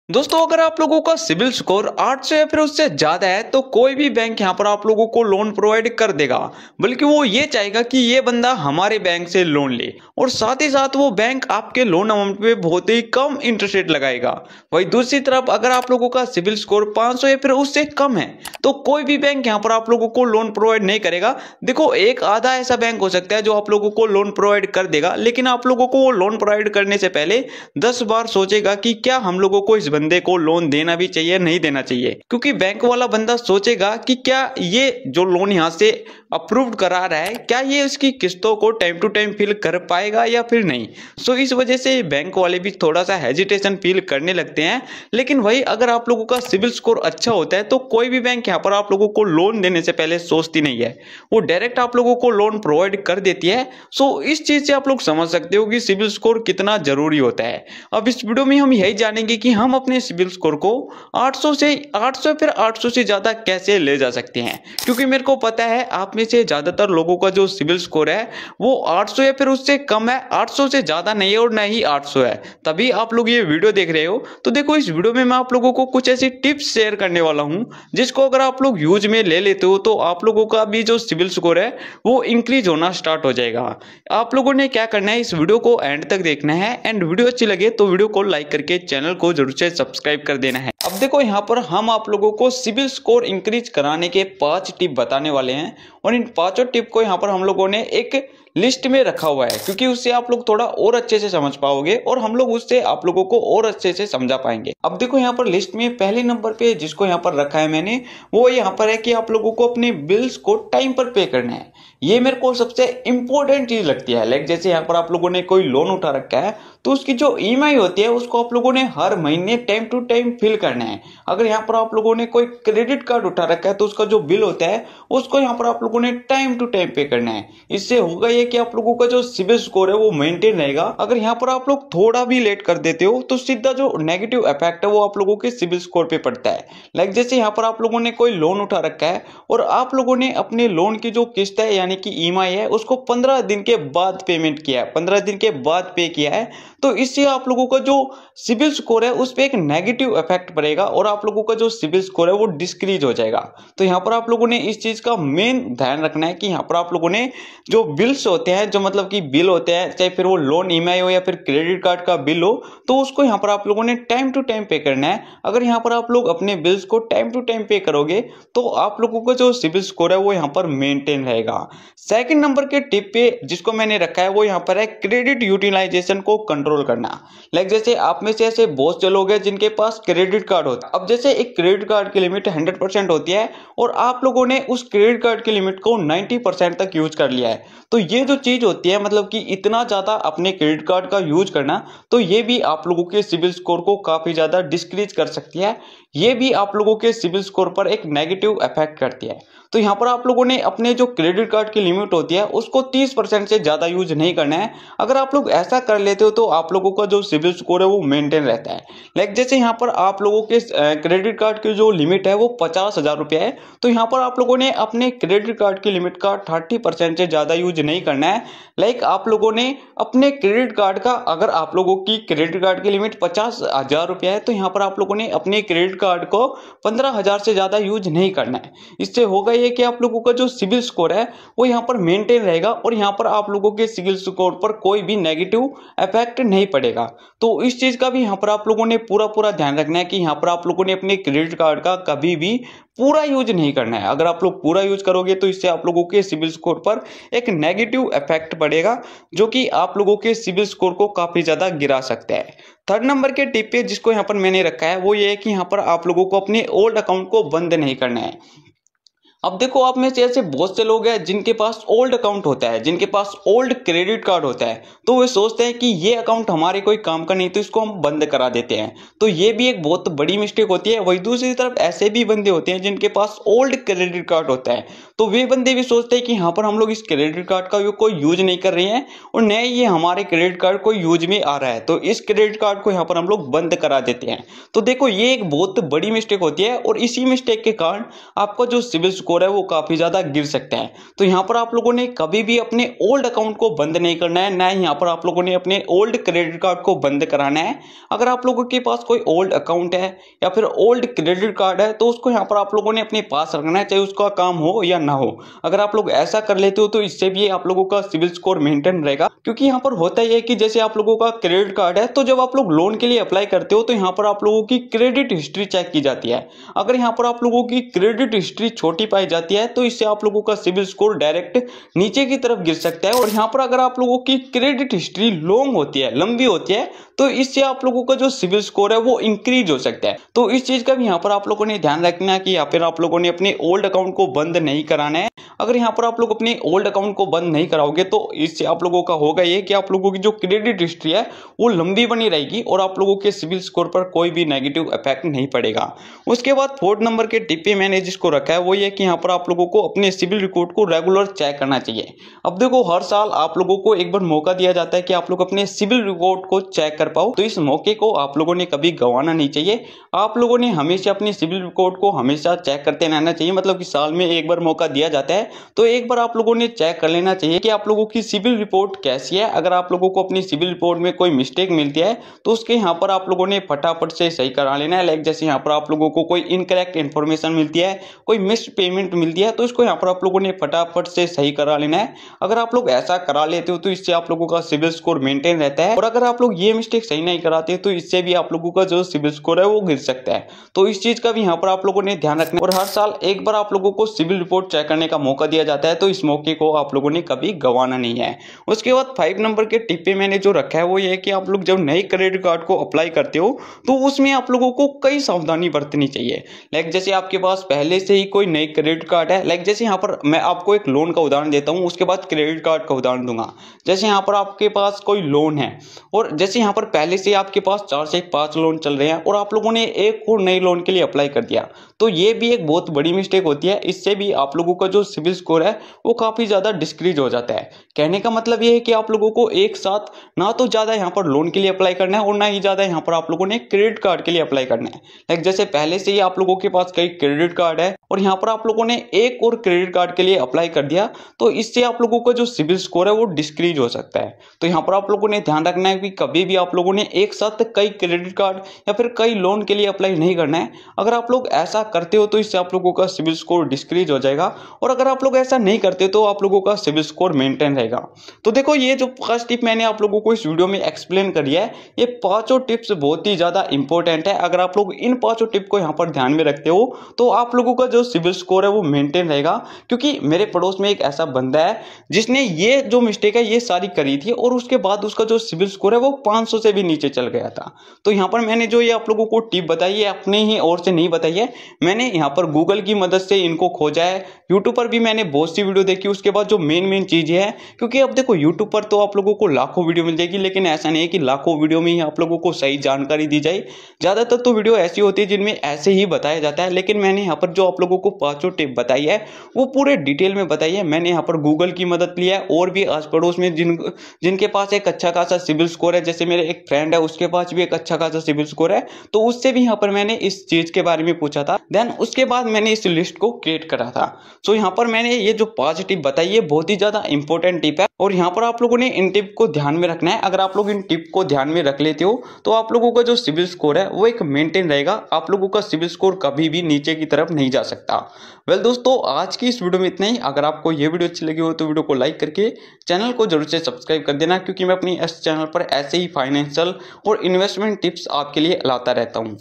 दोस्तों अगर आप लोगों का सिबिल स्कोर 800 या फिर उससे ज्यादा है तो कोई भी बैंक यहाँ पर आप लोगों को लोन प्रोवाइड कर देगा। बल्कि वो ये चाहेगा कि ये बंदा हमारे बैंक से लोन ले और साथ ही साथ वो बैंक आपके लोन अमाउंट पे बहुत ही कम इंटरेस्ट रेट लगाएगा। वही दूसरी तरफ अगर आप लोगों का सिबिल स्कोर 500 या फिर उससे कम है तो कोई भी बैंक यहाँ पर आप लोगों को लोन प्रोवाइड नहीं करेगा। देखो एक आधा ऐसा बैंक हो सकता है जो आप लोगों को लोन प्रोवाइड कर देगा, लेकिन आप लोगों को वो लोन प्रोवाइड करने से पहले 10 बार सोचेगा कि क्या हम लोगों को इस बंदे को लोन देना भी चाहिए नहीं देना चाहिए, क्योंकि बैंक वाला बंदा सोचेगा कि क्या ये जो लोन यहाँ से अप्रूव्ड करा रहा है क्या ये उसकी किस्तों को टाइम टू टाइम फिल कर पाएगा या फिर नहीं। सो इस वजह से बैंक वाले भी थोड़ा सा हेजिटेशन फील करने लगते हैं। लेकिन वही अगर आप लोगों का सिबिल स्कोर अच्छा होता है तो कोई भी बैंक यहाँ पर आप लोगों को लोन देने से पहले सोचती नहीं है, वो डायरेक्ट आप लोगों को लोन प्रोवाइड कर देती है। सो इस चीज से आप लोग समझ सकते हो कि सिबिल स्कोर कितना जरूरी होता है। अब इस वीडियो में हम यही जानेंगे कि हम अपने सिबिल स्कोर को 800 फिर 800 से ज्यादा कैसे ले जा सकते हैं, क्योंकि मेरे को पता है आप में से ज्यादातर लोगों का जो सिबिल स्कोर है वो 800 या फिर उससे कम है, 800 से ज्यादा नहीं है और न ही 800 है, तभी आप लोग ये वीडियो देख रहे हो। तो देखो इस वीडियो में मैं आप लोगों को कुछ ऐसी टिप्स शेयर करने वाला हूं जिसको अगर आप लोग यूज में ले लेते हो तो आप लोगों का भी जो सिबिल स्कोर है वो इंक्रीज होना स्टार्ट हो जाएगा। आप लोगों ने क्या करना है, इस वीडियो को एंड तक देखना है एंड वीडियो अच्छी लगे तो वीडियो को लाइक करके चैनल को जरूर से सब्सक्राइब कर देना है। अब देखो यहाँ पर हम आप लोगों को सिबिल स्कोर इंक्रीज कराने के 5 टिप बताने वाले हैं और इन पांचों टिप को यहाँ पर हम लोगों ने एक लिस्ट में रखा हुआ है, क्योंकि उससे आप लोग थोड़ा और अच्छे से समझ पाओगे और हम लोग उससे आप लोगों को और अच्छे से समझा पाएंगे। अब देखो यहाँ पर लिस्ट में पहले नंबर पे जिसको यहाँ पर रखा है मैंने वो यहाँ पर है कि आप लोगों को अपने बिल्स को टाइम पर पे करना है। ये मेरे को सबसे इंपॉर्टेंट चीज लगती है। लाइक जैसे यहाँ पर आप लोगों ने कोई लोन उठा रखा है तो उसकी जो ईएमआई होती है उसको आप लोगों ने हर महीने टाइम टू टाइम फिल करना है। अगर यहाँ पर आप लोगों ने कोई क्रेडिट कार्ड उठा रखा है तो उसका जो बिल होता है उसको यहाँ पर आप लोगों ने टाइम टू टाइम पे करना है। इससे होगा ये कि आप लोगों का जो सिबिल स्कोर है वो मेंटेन रहेगा। अगर यहाँ पर आप लोग थोड़ा भी लेट कर देते हो तो सीधा जो नेगेटिव इफेक्ट है वो आप लोगों के सिबिल स्कोर पे पड़ता है। लाइक जैसे यहाँ पर आप लोगों ने कोई लोन उठा रखा है और आप लोगों ने अपने लोन की जो किस्त है यानी कि ईएमआई है उसको 15 दिन के बाद पेमेंट किया है, 15 दिन के बाद पे किया है, तो इससे आप लोगों का जो सिबिल स्कोर है उस पर एक नेगेटिव इफेक्ट पड़ेगा और आप लोगों का जो सिबिल स्कोर है वो डिस्क्रीज हो जाएगा। तो यहाँ पर आप लोगों ने इस चीज का मेन ध्यान रखना है कि यहाँ पर आप लोगों ने जो बिल्स होते हैं, जो मतलब कि बिल होते हैं, चाहे फिर वो लोन ईएमआई हो या फिर क्रेडिट कार्ड का बिल हो, तो उसको यहाँ पर आप लोगों ने टाइम टू टाइम पे करना है। अगर यहाँ पर आप लोग अपने बिल्स को टाइम टू टाइम पे करोगे तो आप लोगों का जो सिबिल स्कोर है वो यहाँ पर मेंटेन रहेगा। सेकंड नंबर के टिप पे जिसको मैंने रखा है वो यहाँ पर है क्रेडिट यूटिलाइजेशन को कंट्रोल करना। लाइक जैसे आप में से ऐसे बहुत से लोग हैं जिनके पास क्रेडिट कार्ड होता है। अब जैसे एक क्रेडिट कार्ड की लिमिट 100% होती है और आप लोगों ने उस क्रेडिट कार्ड की लिमिट को 90% तक यूज कर लिया है, तो ये जो चीज होती है मतलब कि इतना ज्यादा अपने क्रेडिट कार्ड का यूज करना, तो ये भी आप लोगों के सिबिल स्कोर को काफी ज्यादा डिस्क्रीज कर सकती है। ये भी आप लोगों के सिबिल स्कोर पर एक नेगेटिव इफेक्ट करती है। तो यहाँ पर आप लोगों ने अपने जो क्रेडिट कार्ड की लिमिट होती है उसको 30% से ज्यादा यूज नहीं करना है। अगर आप लोग ऐसा कर लेते हो तो आप लोगों का जो सिबिल स्कोर है वो मेंटेन रहता है। लाइक जैसे यहाँ पर आप लोगों के क्रेडिट कार्ड की जो लिमिट है वो 50,000 रुपया है, तो यहाँ पर आप लोगों ने अपने क्रेडिट कार्ड की लिमिट का 30% से ज्यादा यूज नहीं करना है। लाइक आप लोगों ने अपने क्रेडिट कार्ड का, अगर आप लोगों की क्रेडिट कार्ड की लिमिट 50,000 रुपया है तो यहाँ पर आप लोगों ने अपने क्रेडिट कार्ड को 15,000 से ज्यादा यूज नहीं करना है। इससे होगा ये कि आप लोगों का जो सिबिल स्कोर है वो यहाँ पर मेंटेन रहेगा और यहाँ पर आप लोगों के सिबिल स्कोर पर कोई भी नेगेटिव इफेक्ट नहीं पड़ेगा। तो इस चीज का भी यहाँ पर आप लोगों ने पूरा ध्यान रखना है कि यहाँ पर आप लोगों ने अपने क्रेडिट कार्ड का कभी भी पूरा यूज नहीं करना है। अगर आप लोग पूरा यूज करोगे तो इससे आप लोगों के सिबिल स्कोर पर एक नेगेटिव इफेक्ट पड़ेगा जो कि आप लोगों के सिबिल स्कोर को काफी ज्यादा गिरा सकता है। थर्ड नंबर के टिप पे जिसको यहाँ पर मैंने रखा है वो ये है कि यहाँ पर आप लोगों को अपने ओल्ड अकाउंट को बंद नहीं करना है। अब देखो आप में से ऐसे बहुत से लोग हैं जिनके पास ओल्ड अकाउंट होता है, जिनके पास ओल्ड क्रेडिट कार्ड होता है, तो वे सोचते हैं कि ये अकाउंट हमारे कोई काम का नहीं तो इसको हम बंद करा देते हैं। तो ये भी एक बहुत बड़ी मिस्टेक होती है। वही दूसरी तरफ ऐसे भी बंदे होते हैं जिनके पास ओल्ड क्रेडिट कार्ड होता है, तो वे बंदे भी सोचते हैं कि यहाँ पर हम लोग इस क्रेडिट कार्ड का कोई यूज नहीं कर रहे हैं और न ये हमारे क्रेडिट कार्ड को यूज में आ रहा है, तो इस क्रेडिट कार्ड को यहाँ पर हम लोग बंद करा देते हैं। तो देखो ये एक बहुत बड़ी मिस्टेक होती है और इसी मिस्टेक के कारण आपका जो सिबिल स्कोर स्कोर है वो काफी ज्यादा गिर सकते हैं। तो यहाँ पर आप लोगों ने कभी भी अपने ओल्ड अकाउंट को बंद नहीं करना है, ना ही यहाँ पर आप लोगों ने अपने ओल्ड क्रेडिट कार्ड को बंद कराना है। अगर आप लोगों के पास कोई ओल्ड अकाउंट है या फिर ओल्ड क्रेडिट कार्ड है तो उसको यहाँ पर आप लोगों ने अपने पास रखना है, चाहे उसका काम हो या ना हो। अगर आप लोग ऐसा कर लेते हो तो इससे भी आप लोगों का सिविल स्कोर मेंटेन रहेगा। क्योंकि यहाँ पर होता ही है कि जैसे आप लोगों का क्रेडिट कार्ड है तो जब आप लोग लोन के लिए अप्लाई करते हो तो यहाँ पर आप लोगों की क्रेडिट हिस्ट्री चेक की जाती है। अगर यहाँ पर आप लोगों की क्रेडिट हिस्ट्री छोटी पाई जाती है तो इससे आप लोगों का सिविल स्कोर डायरेक्ट नीचे की तरफ गिर सकता है। और यहाँ पर अगर आप लोगों की क्रेडिट हिस्ट्री लॉन्ग होती है, लंबी होती है, तो इससे आप लोगों का जो सिविल स्कोर है वो इंक्रीज हो सकता है। तो इस चीज का भी यहाँ पर आप लोगों ने ध्यान रखना है कि यहाँ पर आप लोगों ने अपने ओल्ड अकाउंट को बंद नहीं कराना है। अगर यहाँ पर आप लोग अपने ओल्ड अकाउंट को बंद नहीं कराओगे तो इससे आप लोगों का होगा ये कि आप लोगों की जो क्रेडिट हिस्ट्री है वो लंबी बनी रहेगी और आप लोगों के सिविल स्कोर पर कोई भी नेगेटिव इफेक्ट नहीं पड़ेगा। उसके बाद 4 नंबर के टिप पे मैंने जिसको रखा है वो ये कि यहाँ पर आप लोगों को अपने सिविल रिकॉर्ड को रेगुलर चेक करना चाहिए। अब देखो, हर साल आप लोगों को एक बार मौका दिया जाता है कि आप लोग अपने सिविल रिकॉर्ड को चेक कर पाओ, तो इस मौके को आप लोगों ने कभी गंवाना नहीं चाहिए। आप लोगों ने हमेशा अपनी सिविल रिकॉर्ड को हमेशा चेक करते रहना चाहिए। मतलब कि साल में एक बार मौका दिया जाता है तो एक बार आप लोगों ने चेक कर लेना चाहिए कि आप लोगों की सिविल रिपोर्ट कैसी है। अगर आप लोगों को अपनी सिविल रिपोर्ट में कोई मिस्टेक मिलती है तो उसके यहाँ पर आप लोगों ने फटाफट से सही करा लेना है। लाइक जैसे यहाँ पर आप लोगों को कोई इनकरेक्ट इन्फॉर्मेशन मिलती है, कोई मिस्ड पेमेंट मिलती है, तो इसको यहाँ पर आप लोगों ने फटाफट से सही करा लेना है। अगर आप लोग ऐसा करा लेते हो तो इससे आप लोगों का सिविल स्कोर मेंटेन रहता है। और अगर आप लोग ये मिस्टेक सही नहीं कराते तो इससे भी आप लोगों का जो सिविल स्कोर है वो गिर सकता है। तो इस चीज का भी यहाँ पर आप लोगों ने ध्यान रखना है। और हर साल एक बार आप लोगों को सिविल रिपोर्ट चेक करने का मौका दिया जाता है, तो इस मौके को आप लोगों ने कभी गंवाना नहीं है। उसके बाद 5 नंबर के टिप पे मैंने जो रखा है वो ये है कि आप लोग जब नए क्रेडिट कार्ड को अप्लाई करते हो तो उसमें आप लोगों को कई सावधानी बरतनी चाहिए। लाइक जैसे आपके पास पहले से ही कोई नई क्रेडिट कार्ड है, लाइक जैसे यहाँ पर मैं आपको एक लोन का उदाहरण देता हूँ, उसके बाद क्रेडिट कार्ड का उदाहरण दूंगा। जैसे यहाँ पर आपके पास कोई लोन है और जैसे यहाँ पर पहले से आपके पास 4 से 5 लोन चल रहे हैं और आप लोगों ने एक और नई लोन के लिए अप्लाई कर दिया, तो ये भी एक बहुत बड़ी मिस्टेक होती है। इससे भी आप लोगों का जो सिविल स्कोर है वो काफी ज्यादा डिस्क्रीज हो जाता है। कहने का मतलब ये है कि आप लोगों को एक साथ ना तो ज्यादा यहाँ पर लोन के लिए अप्लाई करना है और ना ही ज्यादा यहाँ पर आप लोगों ने क्रेडिट कार्ड के लिए अप्लाई करना है। लाइक जैसे पहले से ही आप लोगों के पास कई क्रेडिट कार्ड है और यहाँ पर आप लोगों ने एक और क्रेडिट कार्ड के लिए अप्लाई कर दिया, तो इससे आप लोगों का जो सिविल स्कोर है वो डिस्क्रीज हो सकता है। तो यहाँ पर आप लोगों ने ध्यान रखना है कि कभी भी आप लोगों ने एक साथ कई क्रेडिट कार्ड या फिर कई लोन के लिए अप्लाई नहीं करना है। अगर आप लोग ऐसा करते हो तो इससे आप लोगों का सिविल स्कोर डिस्क्रीज हो जाएगा, और अगर आप लोग ऐसा नहीं करते तो आप लोगों का सिविल स्कोर मेंटेन रहेगा। तो देखो, ये जो फर्स्ट टिप मैंने आप लोगों को इस वीडियो में एक्सप्लेन करी है, ये पांचों टिप्स बहुत ही ज्यादा इंपॉर्टेंट है। अगर आप लोग इन पांचों टिप को यहाँ पर ध्यान में रखते हो तो आप लोगों का जो सिविल स्कोर है वो मेंटेन रहेगा। क्योंकि मेरे पड़ोस में एक ऐसा बंदा है जिसने ये जो मिस्टेक है ये सारी करी थी और उसके बाद उसका जो सिविल स्कोर है वो 500 से भी नीचे चल गया था। तो यहाँ पर मैंने जो ये आप लोगों को टिप बताई है अपने ही ओर से नहीं बताई है, मैंने यहाँ पर गूगल की मदद से इनको खोजा है। यूट्यूब पर भी मैंने बहुत सी वीडियो देखी, उसके बाद जो मेन चीजें है, क्योंकि अब देखो यूट्यूब पर तो आप लोगों को लाखों वीडियो मिल जाएगी, लेकिन ऐसा नहीं है कि लाखों वीडियो में ही आप लोगों को सही जानकारी दी जाए। ज्यादातर तो वीडियो ऐसी होती है जिनमें ऐसे ही बताया जाता है, लेकिन मैंने यहाँ पर जो आप लोगों को पांचों टिप बताई है वो पूरे डिटेल में बताई है। मैंने यहाँ पर गूगल की मदद लिया है और भी आस पड़ोस में जिनके पास एक अच्छा खासा सिविल स्कोर है, जैसे मेरे एक फ्रेंड है उसके पास भी एक अच्छा खासा सिविल स्कोर है, तो उससे भी यहाँ पर मैंने इस चीज के बारे में पूछा था। देन उसके बाद मैंने इस लिस्ट को क्रिएट करा था। सो यहाँ पर मैंने ये जो 5 टिप बताई है बहुत ही ज्यादा इंपॉर्टेंट टिप है और यहाँ पर आप लोगों ने इन टिप को ध्यान में रखना है। अगर आप लोग इन टिप को ध्यान में रख लेते हो तो आप लोगों का जो सिविल स्कोर है वो एक मेंटेन रहेगा। आप लोगों का सिविल स्कोर कभी भी नीचे की तरफ नहीं जा सकता। वेल दोस्तों, आज की इस वीडियो में इतना ही। अगर आपको ये वीडियो अच्छी लगी हो तो वीडियो को लाइक करके चैनल को जरूर से सब्सक्राइब कर देना, क्योंकि मैं अपनी इस चैनल पर ऐसे ही फाइनेंशियल और इन्वेस्टमेंट टिप्स आपके लिए लाता रहता हूँ।